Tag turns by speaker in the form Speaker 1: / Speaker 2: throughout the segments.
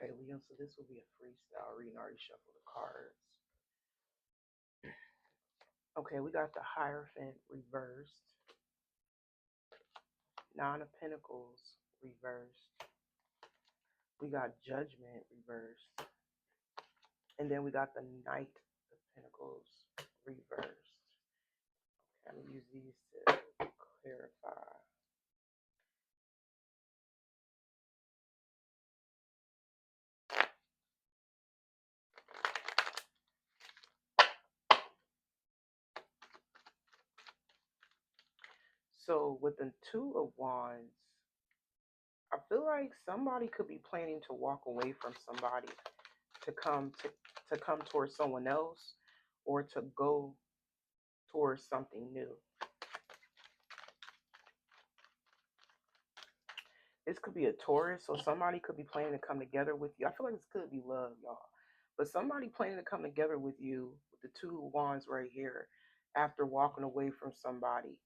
Speaker 1: Okay, Leo, so this will be a freestyle reading. I already shuffled the cards. Okay, we got the Hierophant reversed, Nine of Pentacles reversed, we got Judgment reversed, and then we got the Knight of Pentacles reversed. I'm going to use these to clarify. So with the Two of Wands, I feel like somebody could be planning to walk away from somebody to come towards someone else or to go towards something new. This could be a Taurus, so somebody could be planning to come together with you. I feel like this could be love, y'all. But somebody planning to come together with you with the Two of Wands right here after walking away from somebody.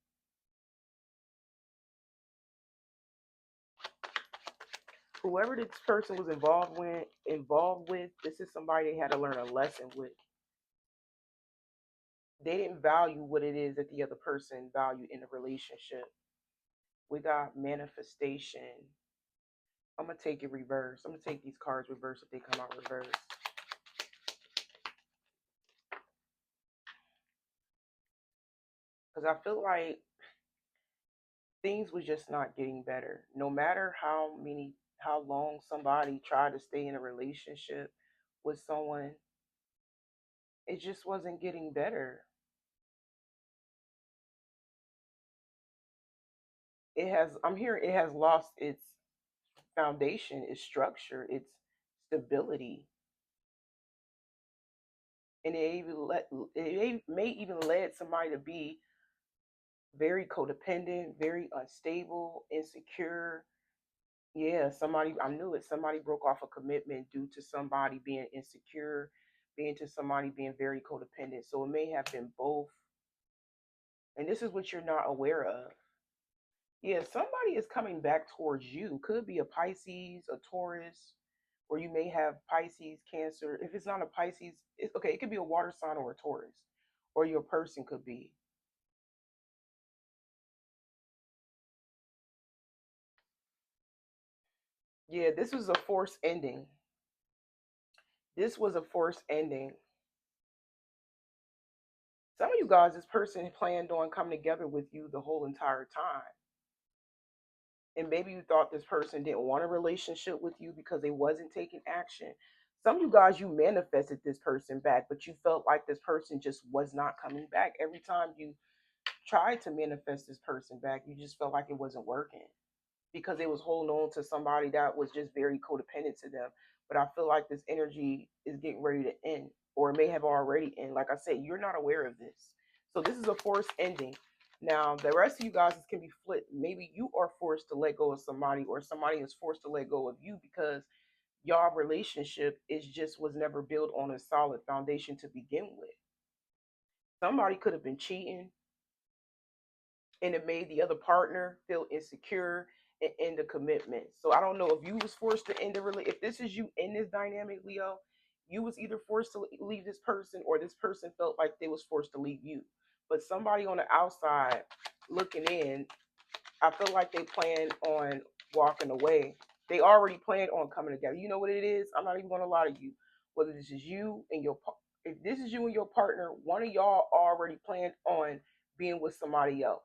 Speaker 1: Whoever this person was involved with, this is somebody they had to learn a lesson with. They didn't value what it is that the other person valued in the relationship. We got manifestation. I'm gonna take it reverse. I'm gonna take these cards reverse if they come out reverse. Because I feel like things was just not getting better. No matter how long somebody tried to stay in a relationship with someone, it just wasn't getting better. I'm hearing it has lost its foundation, its structure, its stability. And it may even led somebody to be very codependent, very unstable, insecure. Yeah, I knew it. Somebody broke off a commitment due to somebody being insecure, being to somebody being very codependent. So it may have been both. And this is what you're not aware of. Yeah, somebody is coming back towards you. Could be a Pisces, a Taurus, or you may have Pisces, Cancer. If it's not a Pisces, it's okay. It could be a water sign or a Taurus, or your person could be. Yeah, this was a forced ending. This was a forced ending. Some of you guys, this person planned on coming together with you the whole entire time. And maybe you thought this person didn't want a relationship with you because they wasn't taking action. Some of you guys, you manifested this person back, but you felt like this person just was not coming back. Every time you tried to manifest this person back, you just felt like it wasn't working because it was holding on to somebody that was just very codependent to them. But I feel like this energy is getting ready to end, or it may have already ended. Like I said, you're not aware of this. So this is a forced ending. Now, the rest of you guys can be flipped. Maybe you are forced to let go of somebody, or somebody is forced to let go of you because y'all relationship is just was never built on a solid foundation to begin with. Somebody could have been cheating, and it made the other partner feel insecure and end the commitment. So I don't know if you was forced to end the relationship. If this is you in this dynamic, Leo, you was either forced to leave this person or this person felt like they was forced to leave you. But somebody on the outside looking in, I feel like they plan on walking away. They already planned on coming together. You know what it is? I'm not even going to lie to you. Whether this is you and if this is you and your partner, one of y'all already planned on being with somebody else.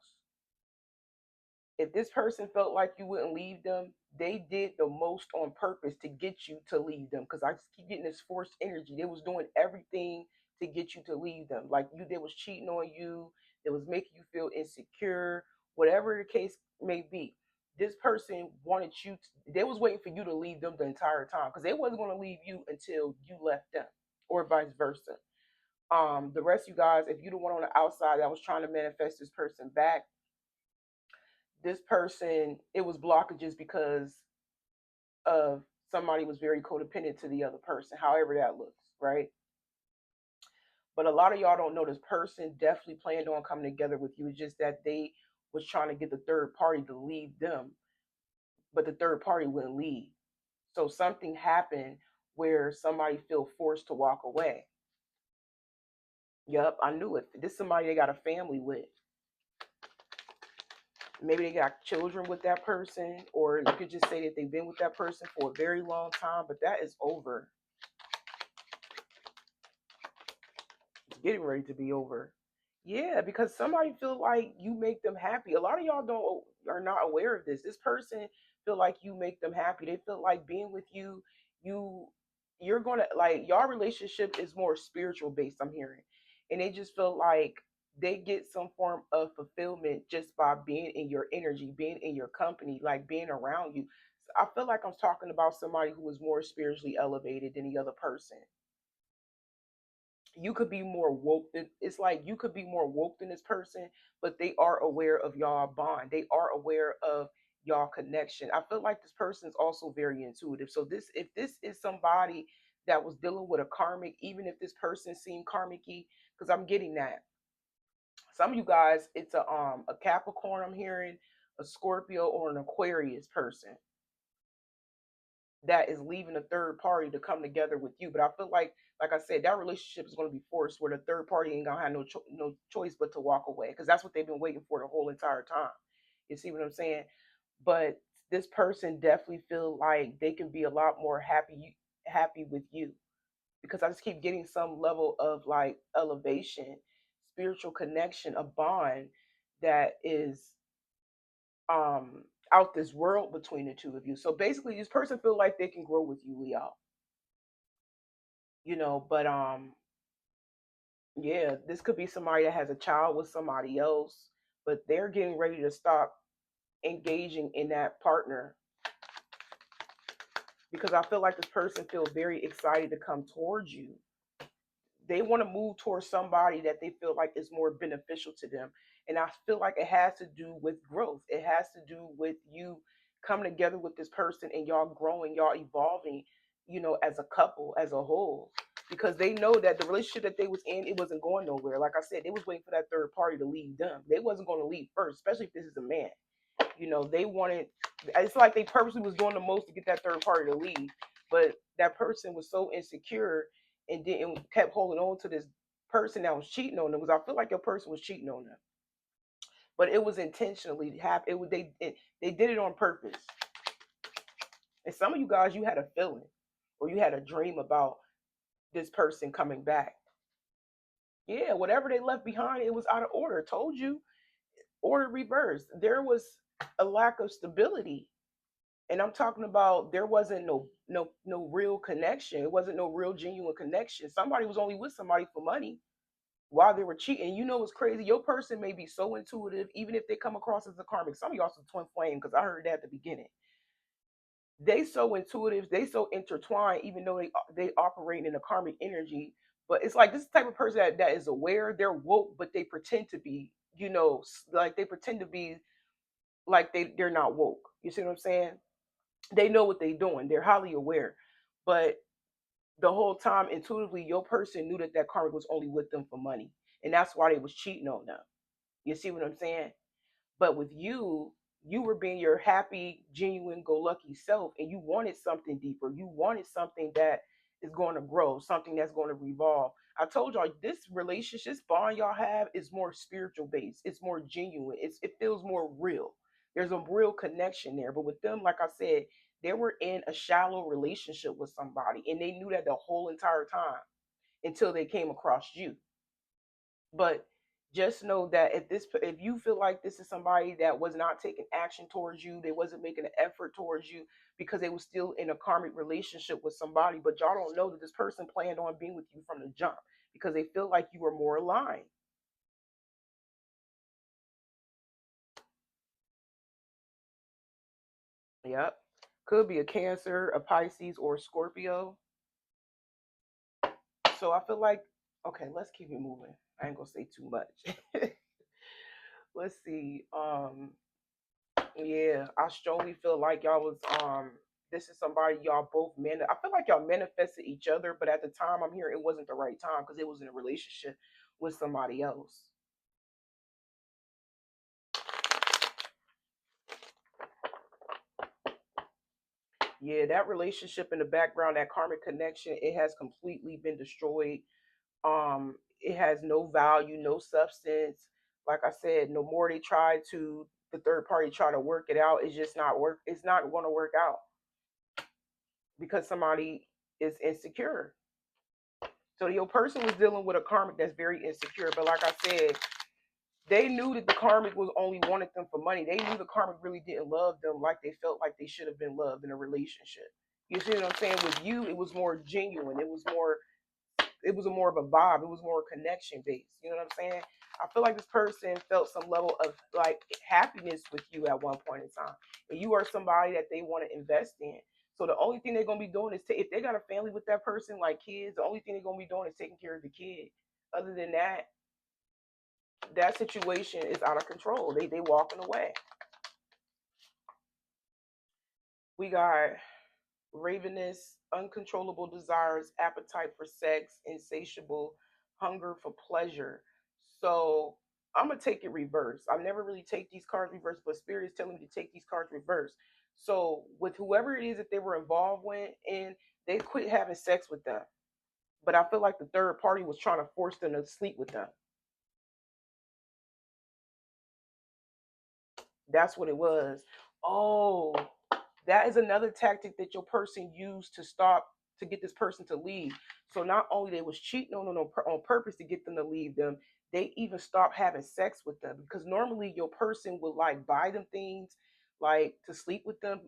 Speaker 1: If this person felt like you wouldn't leave them, they did the most on purpose to get you to leave them. Because I just keep getting this forced energy. They was doing everything to get you to leave them. Like they was cheating on you. They was making you feel insecure. Whatever the case may be, this person wanted you. They was waiting for you to leave them the entire time because they wasn't going to leave you until you left them, or vice versa. The rest of you guys, if you the one on the outside that was trying to manifest this person back, this person, it was blockages because of somebody was very codependent to the other person, however that looks, right? But a lot of y'all don't know this person definitely planned on coming together with you. It's just that they was trying to get the third party to leave them, but the third party wouldn't leave. So something happened where somebody feel forced to walk away. Yep, I knew it. This is somebody they got a family with. Maybe they got children with that person, or you could just say that they've been with that person for a very long time, but that is over. It's getting ready to be over. Yeah, because somebody feel like you make them happy. A lot of y'all don't are not aware of this. This person feel like you make them happy. They feel like being with you, you you're gonna like your relationship is more spiritual based, I'm hearing. And they just feel like they get some form of fulfillment just by being in your energy, being in your company, like being around you. So I feel like I'm talking about somebody who is more spiritually elevated than the other person. You could be more woke than it's like you could be more woke than this person, but they are aware of y'all bond. They are aware of y'all connection. I feel like this person is also very intuitive. So this if this is somebody that was dealing with a karmic, even if this person seemed karmic-y, because I'm getting that. Some of you guys, it's a Capricorn I'm hearing, a Scorpio, or an Aquarius person that is leaving a third party to come together with you. But I feel like I said, that relationship is going to be forced where the third party ain't gonna have no choice but to walk away because that's what they've been waiting for the whole entire time. You see what I'm saying? But this person definitely feel like they can be a lot more happy with you because I just keep getting some level of like elevation, spiritual connection, a bond that is um out this world between the two of you. So basically this person feel like they can grow with you, Leo. But yeah, this could be somebody that has a child with somebody else, but they're getting ready to stop engaging in that partner because I feel like this person feels very excited to come towards you. They want to move towards somebody that they feel like is more beneficial to them. And I feel like it has to do with growth. It has to do with you coming together with this person and y'all growing, y'all evolving, as a couple, as a whole. Because they know that the relationship that they was in, it wasn't going nowhere. Like I said, they was waiting for that third party to leave them. They wasn't going to leave first, especially if this is a man. They wanted. It's like they purposely was doing the most to get that third party to leave, but that person was so insecure and didn't kept holding on to this person that was cheating on them. Because I feel like your person was cheating on them, but it was intentionally happen. They did it on purpose. And some of you guys, you had a feeling or you had a dream about this person coming back. Yeah, whatever they left behind, it was out of order. Told you, order reversed. There was a lack of stability, and I'm talking about there wasn't no real connection. It wasn't no real genuine connection. Somebody was only with somebody for money while they were cheating. What's crazy? Your person may be so intuitive, even if they come across as a karmic. Some of y'all some twin flame because I heard that at the beginning. They so intuitive, they so intertwined, even though they operate in a karmic energy. But it's like this type of person that is aware, they're woke, but they pretend to be, like they pretend to be like they're not woke. You see what I'm saying? They know what they're doing. They're highly aware, but the whole time intuitively, your person knew that karmic was only with them for money, and that's why they was cheating on them. You see what I'm saying? But with you, you were being your happy, genuine, go lucky self, and you wanted something deeper. You wanted something that is going to grow, something that's going to revolve. I told y'all this relationship, this bond y'all have is more spiritual based. It's more genuine. It feels more real. There's a real connection there. But with them, like I said, they were in a shallow relationship with somebody, and they knew that the whole entire time until they came across you. But just know that if you feel like this is somebody that was not taking action towards you, they wasn't making an effort towards you because they was still in a karmic relationship with somebody, but y'all don't know that this person planned on being with you from the jump because they feel like you were more aligned. Yep. Could be a Cancer, a Pisces, or a Scorpio. So I feel like, okay, let's keep it moving. I ain't gonna say too much. Let's see. Yeah, I strongly feel like y'all was this is somebody y'all both I feel like y'all manifested each other, but at the time I'm here it wasn't the right time because it was in a relationship with somebody else. Yeah, that relationship in the background, that karmic connection, it has completely been destroyed. It has no value, no substance. Like I said, no more they try to the third party try to work it out, it's just not work. It's not going to work out because somebody is insecure. So your person was dealing with a karmic that's very insecure. But like I said, they knew that the karmic was only wanted them for money. They knew the karmic really didn't love them like they felt like they should have been loved in a relationship. You see what I'm saying? With you, it was more genuine. It was a more of a vibe. It was more connection based. You know what I'm saying? I feel like this person felt some level of like happiness with you at one point in time, and you are somebody that they want to invest in. So the only thing they're gonna be doing is if they got a family with that person, like kids, the only thing they're gonna be doing is taking care of the kid. Other than that, that situation is out of control. They walking away. We got ravenous, uncontrollable desires, appetite for sex, insatiable hunger for pleasure. So I'm gonna take it reverse. I never really take these cards reverse, but Spirit is telling me to take these cards reverse. So with whoever it is that they were involved with, and they quit having sex with them, but I feel like the third party was trying to force them to sleep with them. That's what it was. Oh, that is another tactic that your person used to stop to get this person to leave. So not only they was cheating on purpose to get them to leave them, they even stopped having sex with them because normally your person would like buy them things like to sleep with them.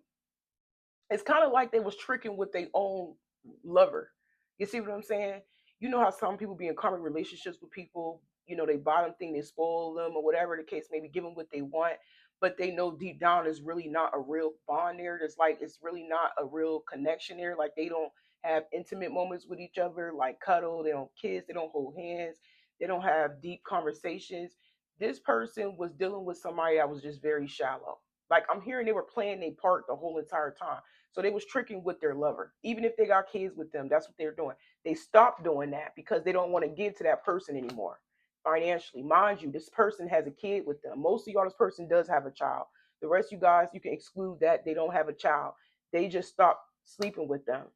Speaker 1: It's kind of like they was tricking with their own lover. You see what I'm saying? You know how some people be in common relationships with people, they buy them thing, they spoil them or whatever the case, maybe give them what they want, but they know deep down is really not a real bond there. There's like it's really not a real connection there. Like they don't have intimate moments with each other, like cuddle, they don't kiss, they don't hold hands, they don't have deep conversations. This person was dealing with somebody that was just very shallow. Like I'm hearing they were playing their part the whole entire time. So they was tricking with their lover. Even if they got kids with them, that's what they're doing. They stopped doing that because they don't want to give to that person anymore financially. Mind you, this person has a kid with them. Most of y'all, this person does have a child. The rest of you guys, you can exclude that. They don't have a child. They just stopped sleeping with them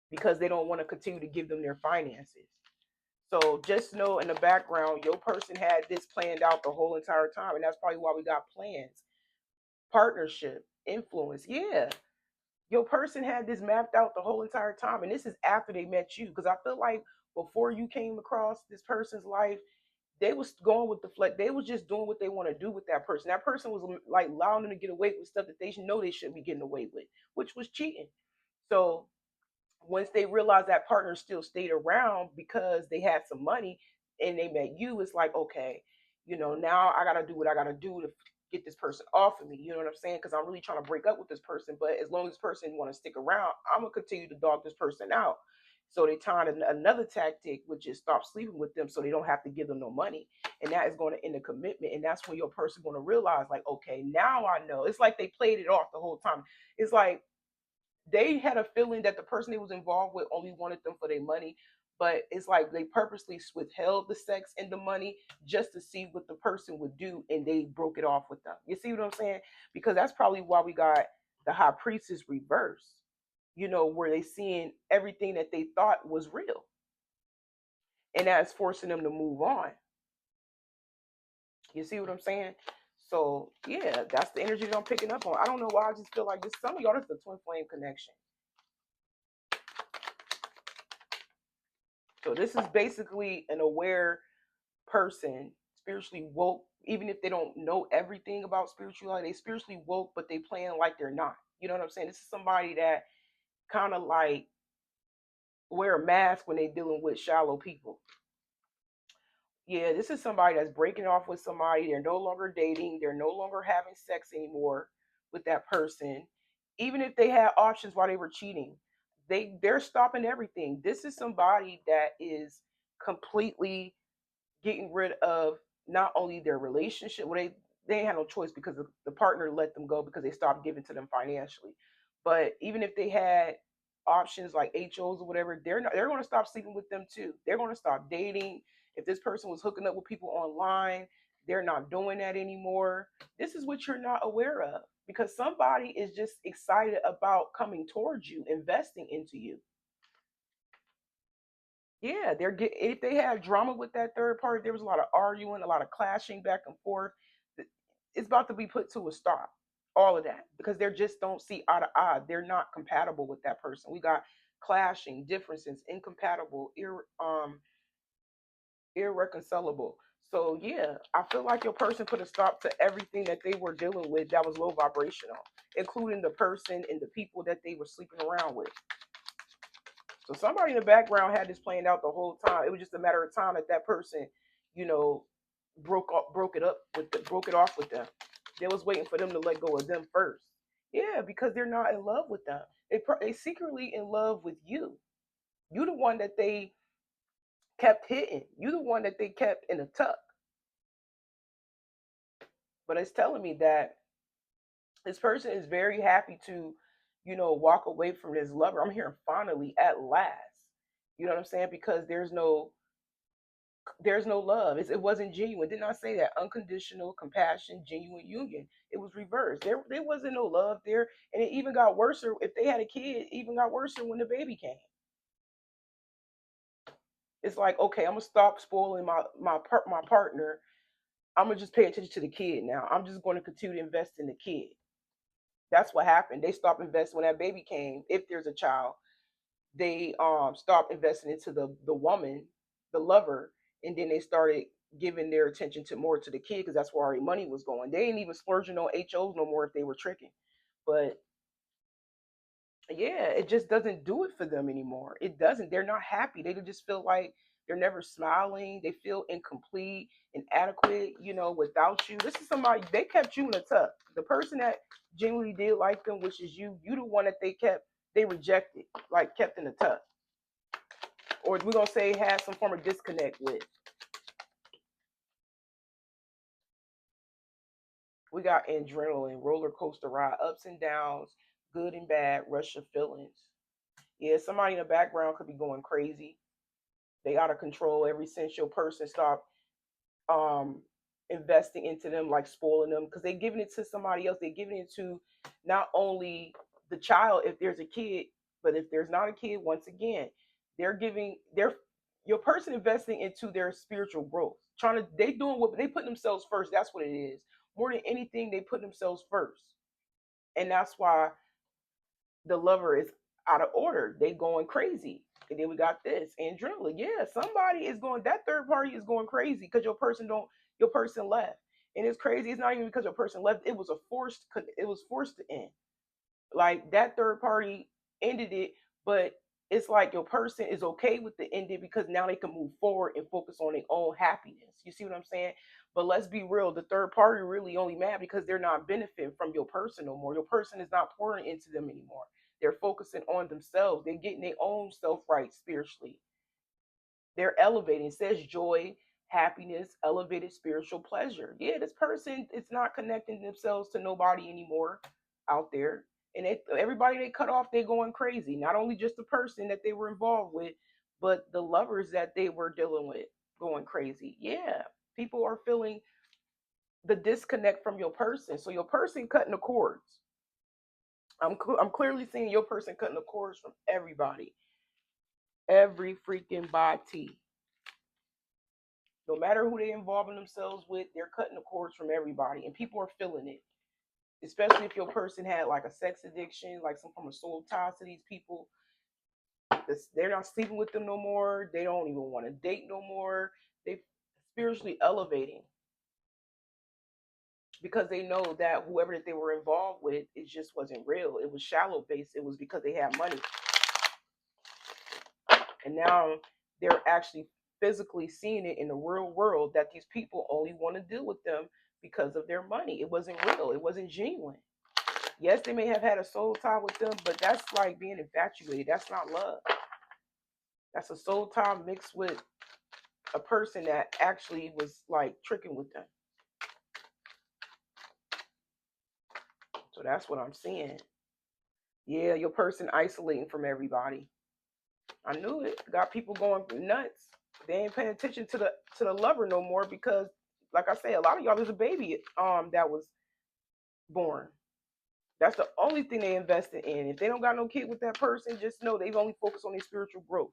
Speaker 1: because they don't want to continue to give them their finances. So just know in the background, your person had this planned out the whole entire time. And that's probably why we got plans, partnership, influence. Yeah, your person had this mapped out the whole entire time, and this is after they met you, because I feel like before you came across this person's life, they was going with the flex. They was just doing what they want to do with that person. That person was like allowing them to get away with stuff that they know they shouldn't be getting away with, which was cheating. So once they realized that partner still stayed around because they had some money and they met you, it's like, okay, now I gotta do what I gotta do to get this person off of me. You know what I'm saying? Because I'm really trying to break up with this person. But as long as this person want to stick around, I'm gonna continue to dog this person out. So they tried another tactic, which is stop sleeping with them so they don't have to give them no money. And that is going to end a commitment. And that's when your person going to realize, like, okay, now I know. It's like they played it off the whole time. It's like they had a feeling that the person they was involved with only wanted them for their money, but it's like they purposely withheld the sex and the money just to see what the person would do, and they broke it off with them. You see what I'm saying? Because that's probably why we got the high priestess reverse, where they seeing everything that they thought was real, and that's forcing them to move on. You see what I'm saying? So yeah, that's the energy that I'm picking up on. I don't know why, I just feel like this, some of y'all, this is the twin flame connection. So this is basically an aware person, spiritually woke, even if they don't know everything about spirituality, they spiritually woke, but they playing like they're not. You know what I'm saying? This is somebody that kind of like wear a mask when they dealing with shallow people. Yeah, this is somebody that's breaking off with somebody. They're no longer dating. They're no longer having sex anymore with that person. Even if they had options while they were cheating, they're stopping everything. This is somebody that is completely getting rid of not only their relationship, well, they ain't had no choice because the partner let them go because they stopped giving to them financially. But even if they had options like HOs or whatever, they're going to stop sleeping with them too. They're going to stop dating. If this person was hooking up with people online, they're not doing that anymore. This is what you're not aware of. because somebody is just excited about coming towards you, investing into you. Yeah, if they have drama with that third party, there was a lot of arguing, a lot of clashing back and forth. It's about to be put to a stop. All of that because they just don't see eye to eye. They're not compatible with that person. We got clashing, differences, incompatible, irreconcilable. So yeah, I feel like your person put a stop to everything that they were dealing with that was low vibrational, including the person and the people that they were sleeping around with. So somebody in the background had this playing out the whole time. It was just a matter of time that that person, you know, broke it off with them. They was waiting for them to let go of them first. Yeah, because they're not in love with them. They secretly in love with you. You the one that they kept hitting. You the one that they kept in a tuck. But it's telling me that this person is very happy to, walk away from this lover. I'm hearing finally at last. You know what I'm saying? Because there's no love. It wasn't genuine. Didn't I say that? Unconditional compassion, genuine union. It was reversed. There wasn't no love there, and it even got worse. If they had a kid, it even got worse when the baby came. It's like, okay, I'm gonna stop spoiling my partner. I'm gonna just pay attention to the kid now. I'm just going to continue to invest in the kid. That's what happened. They stopped investing when that baby came. If there's a child, they stopped investing into the woman, the lover, and then they started giving their attention to more to the kid because that's where our money was going. They ain't even splurging on HOs no more if they were tricking. But yeah, it just doesn't do it for them anymore. It doesn't. They're not happy. They just feel like they're never smiling. They feel incomplete, inadequate, without you. This is somebody they kept you in a tuck. The person that genuinely did like them, which is you the one that they rejected, like kept in a tuck. Or we're gonna say had some form of disconnect with. We got adrenaline, roller coaster ride, ups and downs, good and bad, rush of feelings. Yeah, somebody in the background could be going crazy. They out of control ever since your person stopped um investing into them, like spoiling them, because they're giving it to somebody else. They're giving it to not only the child if there's a kid, but if there's not a kid, once again, they're giving their your person investing into their spiritual growth. Trying to they doing what they put themselves first. That's what it is. More than anything, they put themselves first. And that's why the lover is out of order. They going crazy. And then we got this adrenaline. Yeah, somebody is going. That third party is going crazy because your person left, and it's crazy. It's not even because your person left. It was a forced. It was forced to end. Like that third party ended it, but it's like your person is okay with the ending because now they can move forward and focus on their own happiness. You see what I'm saying? But let's be real, the third party really only mad because they're not benefiting from your person no more. Your person is not pouring into them anymore. They're focusing on themselves. They're getting their own self right spiritually. They're elevating. It says joy, happiness, elevated spiritual pleasure. Yeah, this person is not connecting themselves to nobody anymore out there. And everybody they cut off, they're going crazy. Not only just the person that they were involved with, but the lovers that they were dealing with going crazy. Yeah, people are feeling the disconnect from your person. So your person cutting the cords. I'm clearly seeing your person cutting the cords from everybody, every freaking body. No matter who they involving themselves with, they're cutting the cords from everybody, and people are feeling it. Especially if your person had like a sex addiction, like some form of soul ties to these people. They're not sleeping with them no more. They don't even want to date no more. They spiritually elevating because they know that whoever that they were involved with, it just wasn't real. It was shallow based. It was because they had money, and now they're actually physically seeing it in the real world that these people only want to deal with them because of their money. It wasn't real. It wasn't genuine. Yes, they may have had a soul tie with them, but that's like being infatuated. That's not love. That's a soul tie mixed with a person that actually was like tricking with them. So that's what I'm seeing. Yeah, your person isolating from everybody. I knew it. Got people going nuts. They ain't paying attention to the lover no more because, like I say, a lot of y'all there's a baby that was born. That's the only thing they invested in. If they don't got no kid with that person, just know they've only focused on their spiritual growth.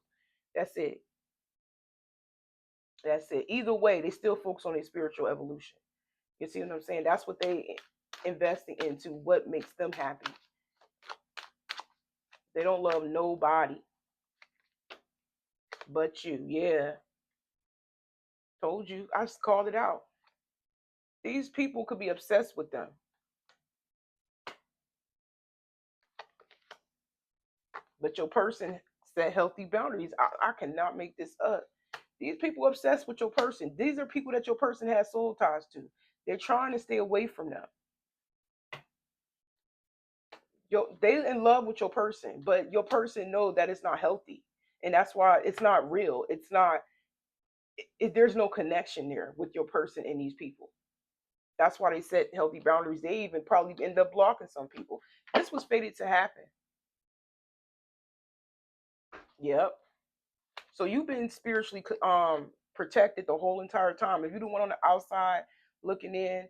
Speaker 1: That's it. That's it. Either way, they still focus on their spiritual evolution. You see what I'm saying? That's what they investing into, what makes them happy. They don't love nobody but you. Yeah. Told you. I just called it out. These people could be obsessed with them. But your person set healthy boundaries. I cannot make this up. These people obsessed with your person. These are people that your person has soul ties to. They're trying to stay away from them. They in love with your person, but your person know that it's not healthy, and that's why it's not real. It's not. There's no connection there with your person and these people. That's why they set healthy boundaries. They even probably end up blocking some people. This was fated to happen. Yep. So you've been spiritually protected the whole entire time. If you're the one on the outside looking in,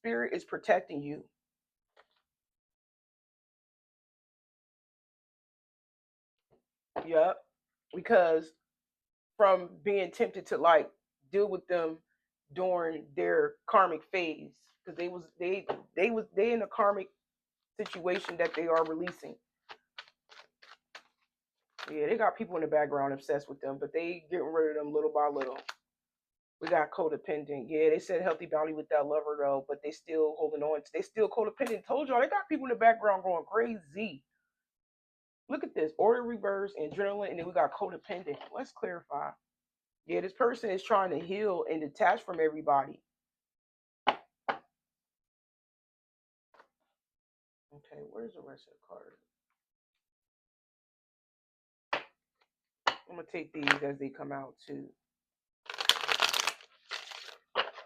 Speaker 1: spirit is protecting you. Yep. Because from being tempted to like deal with them during their karmic phase, because they in a karmic situation that they are releasing. Yeah, they got people in the background obsessed with them, but they getting rid of them little by little. We got codependent. Yeah, they said healthy boundary with that lover though, but they still holding on. They still codependent. Told y'all they got people in the background going crazy. Look at this: order reverse, adrenaline, and then we got codependent. Let's clarify. Yeah, this person is trying to heal and detach from everybody. Okay, where's the rest of the card? I'm gonna take these as they come out too.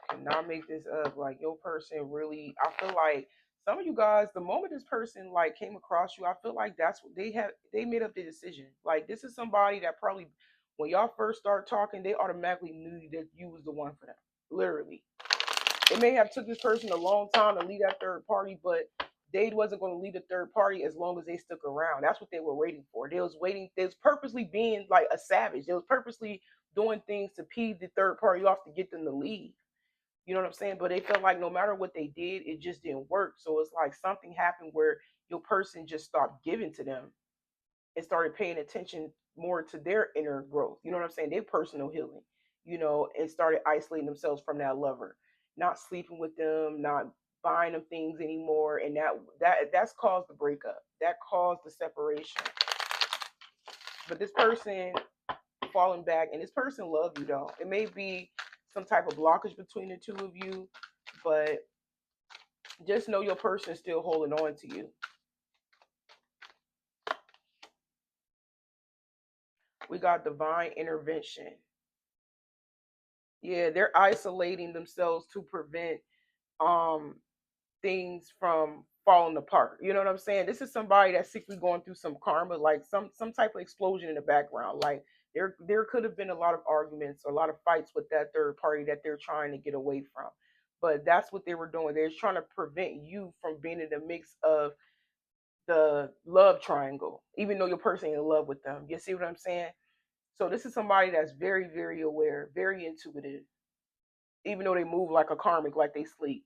Speaker 1: Cannot make this up. Like your person really, I feel like some of you guys, the moment this person like came across you, I feel like that's what they have. They made up the decision. Like this is somebody that probably, when y'all first start talking, they automatically knew that you was the one for them. Literally, it may have took this person a long time to leave that third party, but they wasn't going to leave the third party as long as they stuck around. That's what they were waiting for. They was waiting. They was purposely being like a savage. They was purposely doing things to pee the third party off to get them to leave. You know what I'm saying? But they felt like no matter what they did, it just didn't work. So it's like something happened where your person just stopped giving to them and started paying attention more to their inner growth. You know what I'm saying? Their personal healing, and started isolating themselves from that lover, not sleeping with them, not buying them things anymore. And that's caused the breakup. That caused the separation. But this person falling back, and this person loved you though. It may be some type of blockage between the two of you, but just know your person is still holding on to you. We got divine intervention. Yeah, they're isolating themselves to prevent um things from falling apart. You know what I'm saying? This is somebody that's secretly going through some karma, like some type of explosion in the background. Like there could have been a lot of arguments, a lot of fights with that third party that they're trying to get away from. But that's what they were doing. They're trying to prevent you from being in the mix of the love triangle, even though your person is in love with them. You see what I'm saying? So this is somebody that's very, very aware, very intuitive, even though they move like a karmic, like they sleep.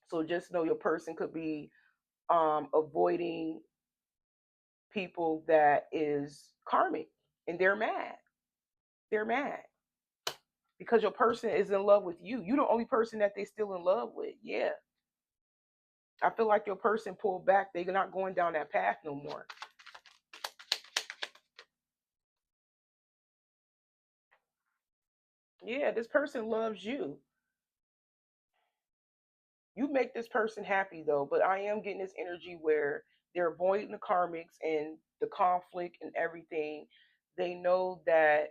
Speaker 1: So just know your person could be avoiding people that is karmic, and they're mad. They're mad because your person is in love with you. You're the only person that they still in love with. Yeah. I feel like your person pulled back. They're not going down that path no more. Yeah, this person loves you. You make this person happy though, but I am getting this energy where they're avoiding the karmics and the conflict and everything. They know that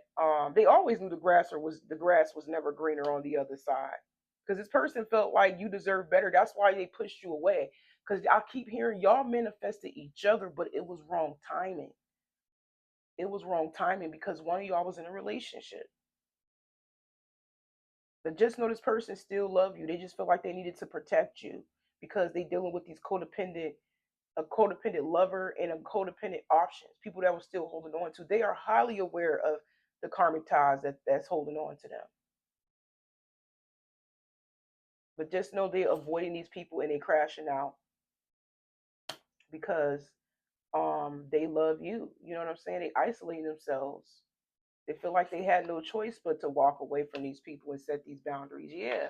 Speaker 1: they always knew the grass was never greener on the other side. Because this person felt like you deserve better. That's why they pushed you away. Because I keep hearing y'all manifested each other, but it was wrong timing. It was wrong timing because one of y'all was in a relationship. But just know this person still love you. They just feel like they needed to protect you because they dealing with these a codependent lover and a codependent options, people that were still holding on to. They are highly aware of the karmic ties that's holding on to them. But just know they're avoiding these people and they crashing out because they love you. You know what I'm saying? They isolate themselves. They feel like they had no choice but to walk away from these people and set these boundaries. Yeah,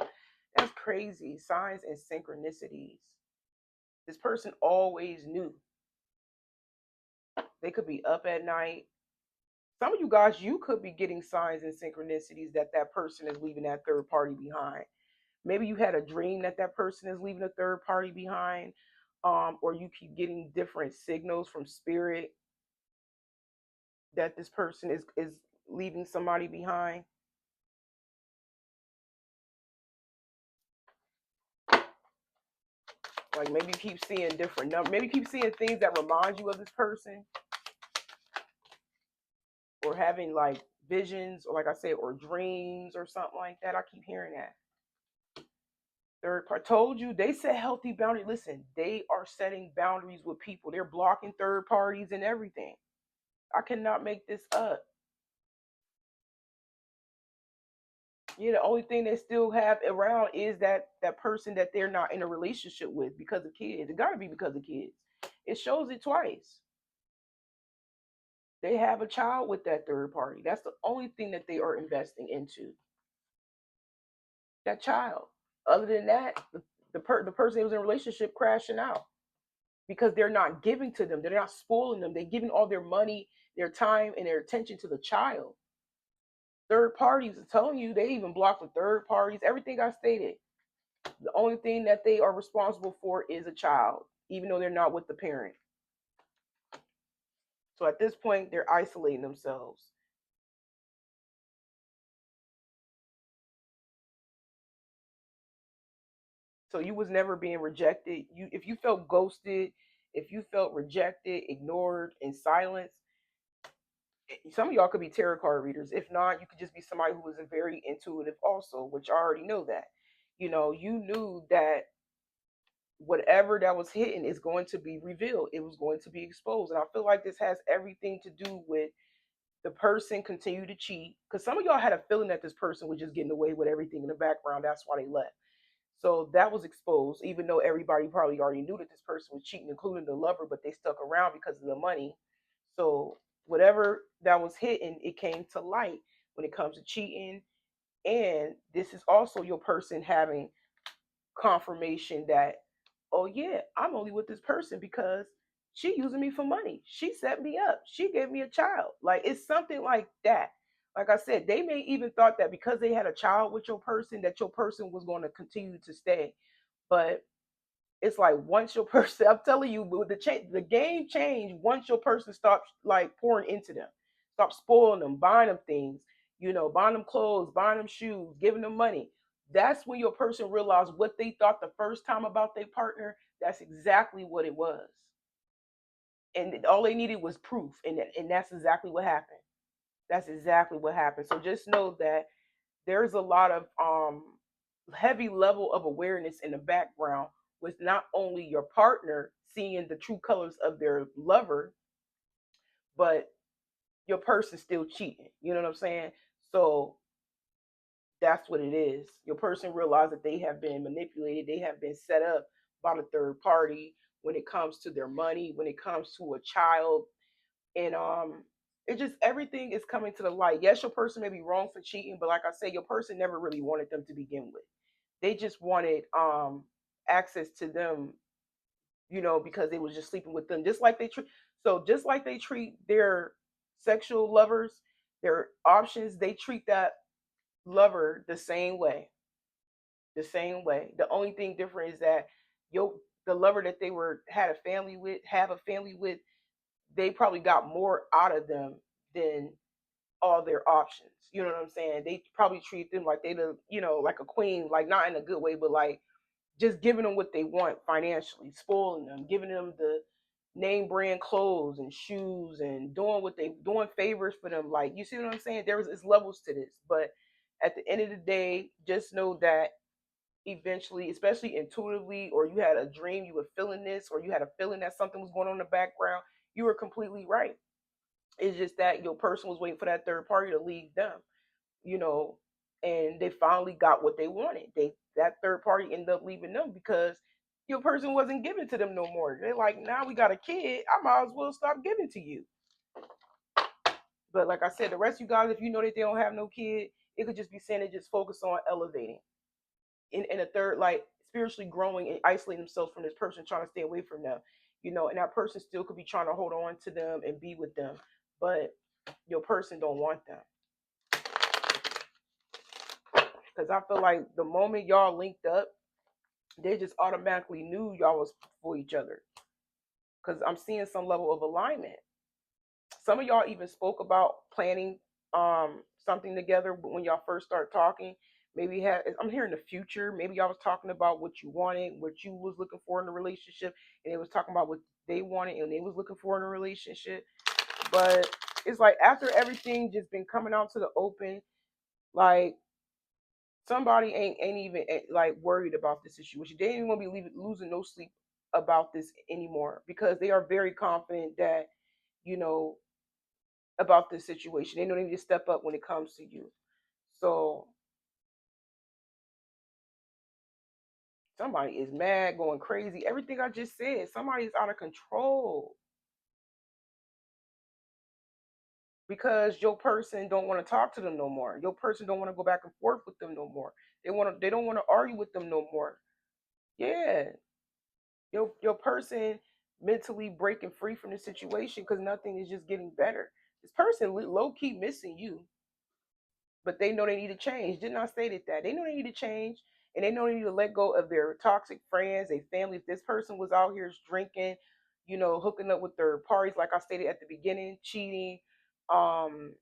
Speaker 1: that's crazy. Signs and synchronicities. This person always knew. They could be up at night. Some of you guys, you could be getting signs and synchronicities that that person is leaving that third party behind. Maybe you had a dream that that person is leaving a third party behind, or you keep getting different signals from spirit that this person is leaving somebody behind. Like maybe you keep seeing different numbers. Maybe you keep seeing things that remind you of this person, or having like visions, or like I said, or dreams or something like that. I keep hearing that. Third part told you they set healthy boundaries. Listen, they are setting boundaries with people. They're blocking third parties and everything. I cannot make this up. Yeah, the only thing they still have around is that person that they're not in a relationship with because of kids. It got to be because of kids. It shows it twice. They have a child with that third party. That's the only thing that they are investing into, that child. Other than that, the person they was in a relationship crashing out because they're not giving to them. They're not spoiling them. They're giving all their money, their time, and their attention to the child. Third parties are telling you they even block the third parties. Everything I stated. The only thing that they are responsible for is a child, even though they're not with the parent. So at this point, they're isolating themselves. So you was never being rejected. You, if you felt ghosted, if you felt rejected, ignored, and silenced, some of y'all could be tarot card readers. If not, you could just be somebody who was a very intuitive also, which I already know that. You know, you knew that whatever that was hidden is going to be revealed. It was going to be exposed. And I feel like this has everything to do with the person continue to cheat. Because some of y'all had a feeling that this person was just getting away with everything in the background. That's why they left. So that was exposed, even though everybody probably already knew that this person was cheating, including the lover, but they stuck around because of the money. So whatever that was hidden, it came to light when it comes to cheating. And this is also your person having confirmation that, oh yeah, I'm only with this person because she using me for money. She set me up. She gave me a child. Like it's something like that. Like I said, they may even thought that because they had a child with your person, that your person was going to continue to stay. But it's like once your person, I'm telling you, with the game changed once your person stopped like pouring into them, stop spoiling them, buying them things, you know, buying them clothes, buying them shoes, giving them money. That's when your person realized what they thought the first time about their partner. That's exactly what it was, and all they needed was proof, and that's exactly what happened. That's exactly what happened. So just know that there's a lot of heavy level of awareness in the background with not only your partner seeing the true colors of their lover, but your person still cheating. You know what I'm saying? So that's what it is. Your person realized that they have been manipulated, they have been set up by the third party when it comes to their money, when it comes to a child, and it just everything is coming to the light. Yes, your person may be wrong for cheating, but like I said, your person never really wanted them to begin with. They just wanted access to them, you know, because they was just sleeping with them, just like they treat. So just like they treat their sexual lovers, their options, they treat that lover the same way. The same way. The only thing different is that yo the lover that they were had a family with, have a family with, they probably got more out of them than all their options. You know what I'm saying? They probably treat them like they the, you know, like a queen, like not in a good way, but like just giving them what they want financially, spoiling them, giving them the name brand clothes and shoes and doing what they doing favors for them. Like you see what I'm saying? There is it's levels to this. But at the end of the day, just know that eventually, especially intuitively, or you had a dream, you were feeling this, or you had a feeling that something was going on in the background, you were completely right. It's just that your person was waiting for that third party to leave them, you know, and they finally got what they wanted. That third party ended up leaving them because your person wasn't giving to them no more. They're like, now we got a kid, I might as well stop giving to you. But like I said, the rest of you guys, if you know that they don't have no kid, it could just be saying they just focus on elevating. In a third, like spiritually growing and isolating themselves from this person, trying to stay away from them, and that person still could be trying to hold on to them and be with them, but your person don't want them. Because I feel like the moment y'all linked up, they just automatically knew y'all was for each other. Because I'm seeing some level of alignment. Some of y'all even spoke about planning something together when y'all first start talking. Maybe I'm hearing the future. Maybe y'all was talking about what you wanted, what you was looking for in a relationship, and they was talking about what they wanted and they was looking for in a relationship. But it's like after everything just been coming out to the open, like somebody ain't even like worried about this situation. They ain't gonna be losing no sleep about this anymore because they are very confident that you know about this situation. They know they need to step up when it comes to you. So somebody is mad, going crazy. Everything I just said, somebody is out of control because your person don't want to talk to them no more. Your person don't want to go back and forth with them no more. They don't want to argue with them no more. Yeah, your person mentally breaking free from the situation because nothing is just getting better. This person low key missing you, but they know they need to change. Didn't I stated that? They know they need to change and they know they need to let go of their toxic friends, their family. If this person was out here drinking, hooking up with their parties, like I stated at the beginning, cheating, um,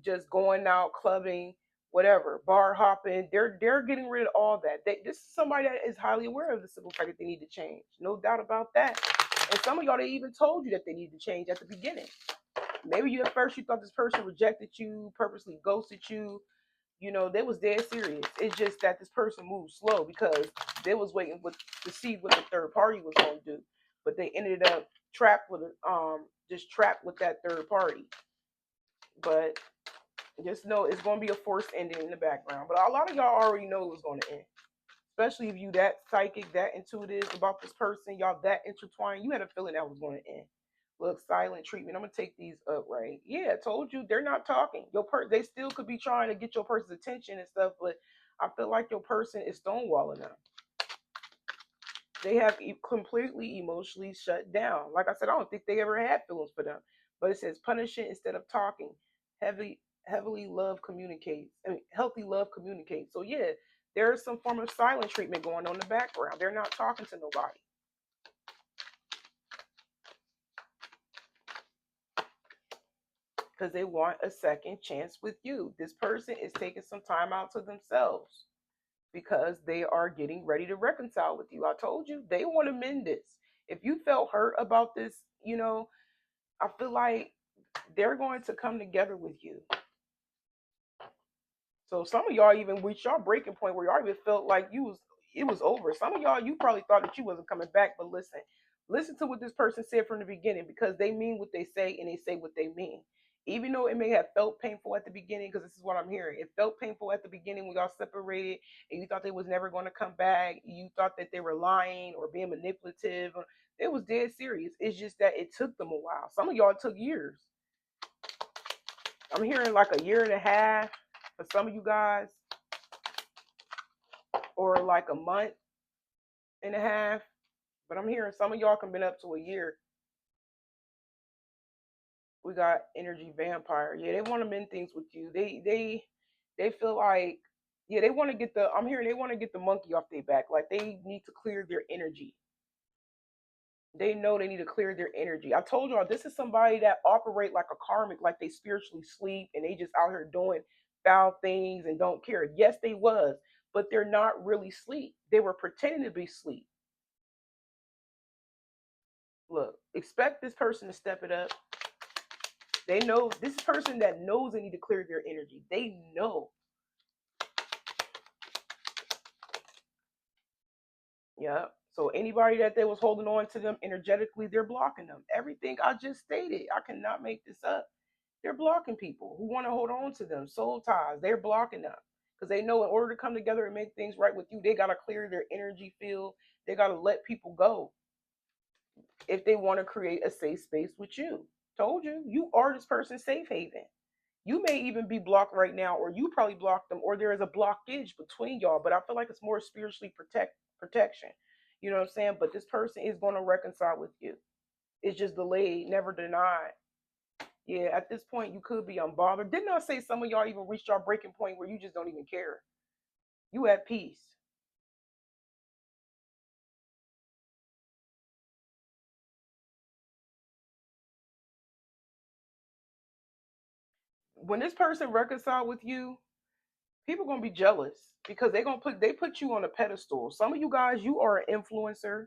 Speaker 1: just going out, clubbing, whatever, bar hopping, they're getting rid of all that. This is somebody that is highly aware of the simple fact that they need to change. No doubt about that. And some of y'all, they even told you that they need to change at the beginning. Maybe you at first you thought this person rejected you, purposely ghosted you, they was dead serious. It's just that this person moved slow because they was waiting to see what the third party was going to do, but they ended up just trapped with that third party. But just know it's going to be a forced ending in the background. But a lot of y'all already know it was going to end. Especially if you that psychic, that intuitive about this person, y'all that intertwined, you had a feeling that was going to end. Look, silent treatment. I'm gonna take these up, right? Yeah, I told you they're not talking. They still could be trying to get your person's attention and stuff, but I feel like your person is stonewalling them. They have completely emotionally shut down. Like I said, I don't think they ever had feelings for them. But it says punishing instead of talking. Heavily love communicates. I mean, healthy love communicates. So yeah, there is some form of silent treatment going on in the background. They're not talking to nobody. Because they want a second chance with you. This person is taking some time out to themselves because they are getting ready to reconcile with you. I told you they want to mend this. If you felt hurt about this, I feel like they're going to come together with you. So some of y'all even reached your breaking point where y'all even felt like it was over. Some of y'all, you probably thought that you wasn't coming back, but listen to what this person said from the beginning because they mean what they say and they say what they mean. Even though it may have felt painful at the beginning, because this is what I'm hearing. It felt painful at the beginning when y'all separated and you thought they was never going to come back. You thought that they were lying or being manipulative. It was dead serious. It's just that it took them a while. Some of y'all took years. I'm hearing like a year and a half for some of you guys, or like a month and a half. But I'm hearing some of y'all can been up to a year. We got energy vampire. Yeah, they want to mend things with you. They feel like, yeah, they want to get the. I'm hearing they want to get the monkey off their back. Like they need to clear their energy. They know they need to clear their energy. I told y'all this is somebody that operate like a karmic, like they spiritually sleep and they just out here doing foul things and don't care. Yes, they was, but they're not really sleep. They were pretending to be sleep. Look, expect this person to step it up. They know this person that knows they need to clear their energy. They know. Yeah. So anybody that they was holding on to them energetically, they're blocking them. Everything I just stated, I cannot make this up. They're blocking people who want to hold on to them. Soul ties, they're blocking them because they know in order to come together and make things right with you, they gotta clear their energy field. They gotta let people go if they want to create a safe space with you. Told you, you are this person's safe haven. You may even be blocked right now, or you probably blocked them, or there is a blockage between y'all. But I feel like it's more spiritually protection. You know what I'm saying? But this person is going to reconcile with you. It's just delayed, never denied. Yeah, at this point, you could be unbothered. Didn't I say some of y'all even reached your breaking point where you just don't even care? You at peace. When this person reconcile with you, people gonna be jealous because they put you on a pedestal. Some of you guys, you are an influencer.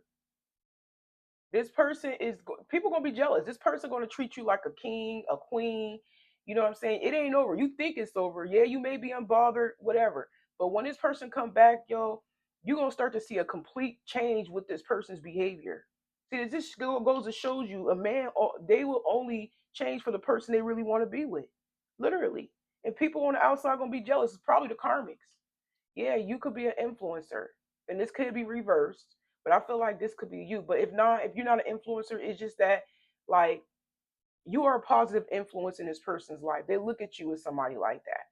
Speaker 1: This person is people gonna be jealous. This person gonna treat you like a king, a queen. You know what I'm saying? It ain't over. You think it's over. Yeah, you may be unbothered, whatever. But when this person come back, yo, you gonna start to see a complete change with this person's behavior. See, this goes to shows you a man. They will only change for the person they really want to be with, literally. And people on the outside gonna be jealous. It's probably the karmics. Yeah, you could be an influencer, and this could be reversed. But I feel like this could be you. But if not, if you're not an influencer, it's just that like you are a positive influence in this person's life. They look at you as somebody like that.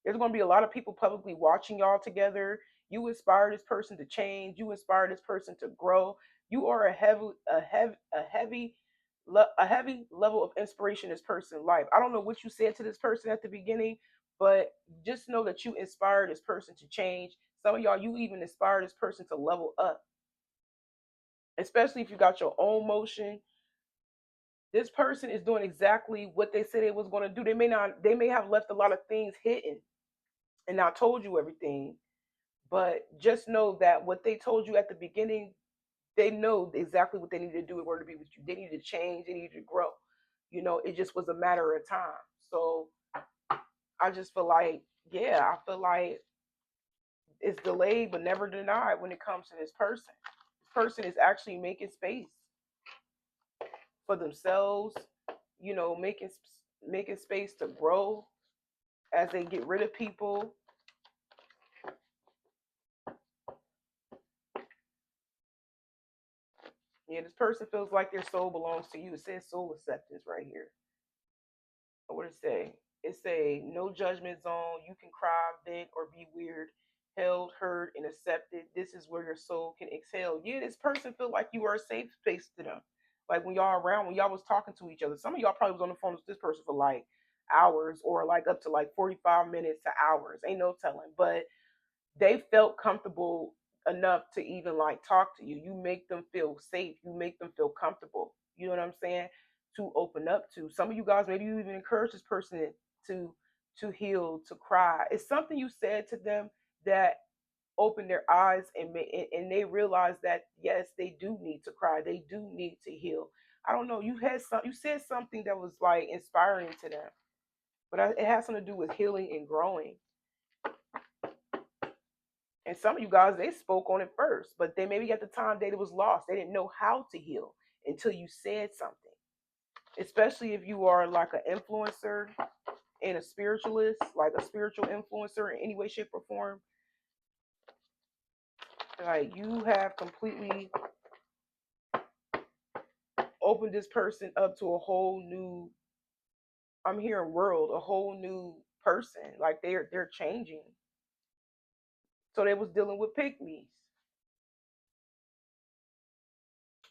Speaker 1: There's going to be a lot of people publicly watching y'all together. You inspire this person to change. You inspire this person to grow. You are a heavy level of inspiration in this person's life. I don't know what you said to this person at the beginning, but just know that you inspire this person to change. Some of y'all, you even inspire this person to level up, especially if you got your own motion. This person is doing exactly what they said they was going to do. They may have left a lot of things hidden and not told you everything, but just know that what they told you at the beginning, they know exactly what they need to do in order to be with you. They need to change, they need to grow. You know, it just was a matter of time. So I just feel like, yeah, I feel like it's delayed but never denied when it comes to this person. This person is actually making space for themselves, you know, making space to grow as they get rid of people. Yeah, this person feels like their soul belongs to you. It says soul acceptance right here. What it say? It say no judgment zone. You can cry, vent, or be weird, held, heard, and accepted. This is where your soul can exhale. Yeah, this person feel like you are a safe space to them. Like when y'all around, when y'all was talking to each other. Some of y'all probably was on the phone with this person for like hours or like up to like 45 minutes to hours. Ain't no telling. But they felt comfortable enough to even like talk to you. You make them feel safe. You make them feel comfortable. You know what I'm saying? To open up to. Some of you guys, maybe you even encourage this person to to heal, to cry. It's something you said to them that opened their eyes and they realize that yes, they do need to cry. They do need to heal. I don't know. You said something that was like inspiring to them, but it has something to do with healing and growing. And some of you guys, they spoke on it first, but they maybe at the time that it was lost. They didn't know how to heal until you said something. Especially if you are like an influencer and a spiritualist, like a spiritual influencer in any way, shape, or form. Like you have completely opened this person up to a whole new, I'm hearing world, a whole new person. Like they're changing. So they was dealing with pygmies.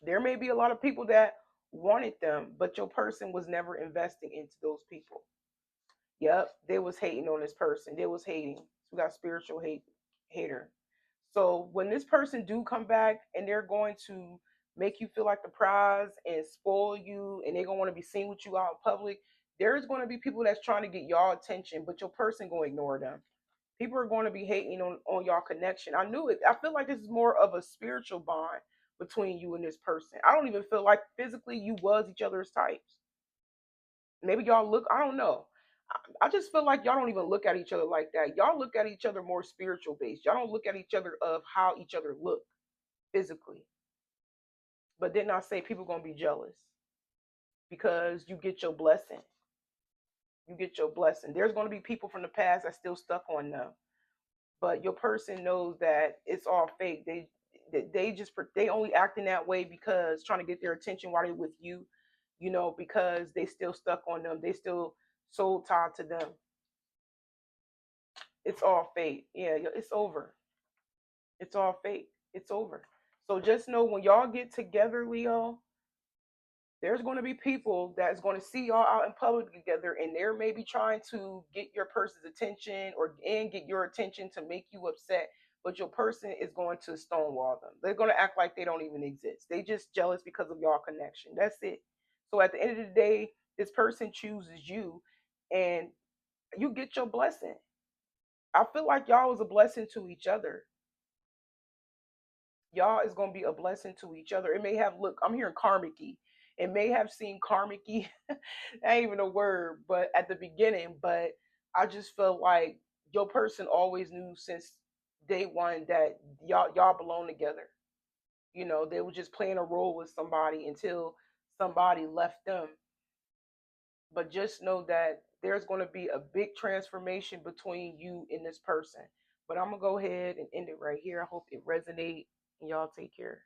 Speaker 1: There may be a lot of people that wanted them, but your person was never investing into those people. Yep, they was hating on this person. They was hating. We got spiritual hater. So when this person do come back and they're going to make you feel like the prize and spoil you and they're gonna want to be seen with you out in public, there's going to be people that's trying to get y'all attention, but your person gonna ignore them. People are going to be hating on y'all connection. I knew it. I feel like this is more of a spiritual bond between you and this person. I don't even feel like physically you was each other's types. Maybe y'all look, I don't know. I just feel like y'all don't even look at each other like that. Y'all look at each other more spiritual based. Y'all don't look at each other of how each other look. physically. But then I say people gonna be jealous because you get your blessing. You get your blessing. There's gonna be people from the past that still stuck on them, but your person knows that it's all fake. They just they only acting that way because trying to get their attention while they're with you, because they still stuck on them. They still soul tied to them. It's all fake. Yeah, it's over. It's all fake. It's over. So just know when y'all get together, Leo, there's going to be people that's going to see y'all out in public together, and they're maybe trying to get your person's attention and get your attention to make you upset. But your person is going to stonewall them. They're going to act like they don't even exist. They just jealous because of y'all connection. That's it. So at the end of the day, this person chooses you, and you get your blessing. I feel like y'all was a blessing to each other. Y'all is gonna be a blessing to each other. It may have look, I'm hearing karmic-y. It may have seemed karmic-y. That ain't even a word, but at the beginning, but I just felt like your person always knew since day one that y'all belong together. They were just playing a role with somebody until somebody left them. But just know that there's going to be a big transformation between you and this person. But I'm gonna go ahead and end it right here. I hope it resonates, and y'all take care.